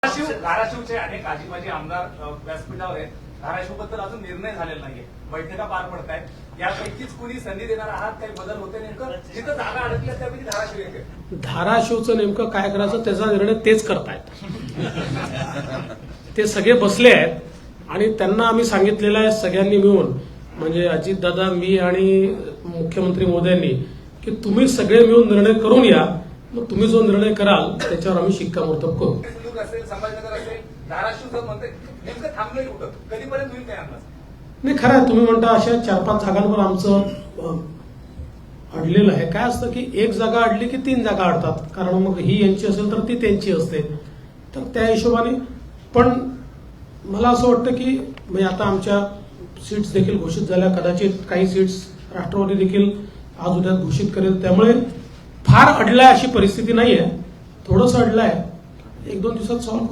धाराशिवचे अनेक आजीमाजी आमदार व्यासपीठावर आहेत. धाराशिवबद्दल अजून निर्णय झालेला नाहीये, बैठका पार पडत आहेत. यापैकीच कुणी संधी देणार आहात, काही बदल होते? नेमकं जिथं जागा अडकल्या त्यापैकी धाराशिव येते. धाराशिवचं नेमकं काय करायचं त्याचा निर्णय तेच करतायत. ते सगळे बसले आहेत आणि त्यांना आम्ही सांगितलेलं आहे सगळ्यांनी मिळून, म्हणजे अजितदादा, मी आणि मुख्यमंत्री मोदयांनी, की तुम्ही सगळे मिळून निर्णय करून या. मग तुम्ही जो निर्णय कराल त्याच्यावर आम्ही शिक्कामोर्तब करू. सिंधुदुर्ग असेल, संभाजीनगर असेल, धाराशिवचं म्हणते नेमकं थांबलंय कुठं? कधीपर्यंत होईल काय अंदाज? नाही, खरं आहे तुम्ही म्हणता अशा 4-5 जागांवर आमचं अडलेलं आहे. काय असतं की एक जागा अडली की 3 जागा अडतात, कारण मग ही यांची असेल तर ती त्यांची असते. तर त्या हिशोबाने पण मला असं वाटतं की म्हणजे आता आमच्या सीट्स देखील घोषित झाल्या, कदाचित काही सीट्स राष्ट्रवादी देखील आज उद्या घोषित करेल. त्यामुळे फार अडलाय अशी परिस्थिती नाहीये, थोडंसं अडलाय, 1-2 दिवसात सॉल्व्ह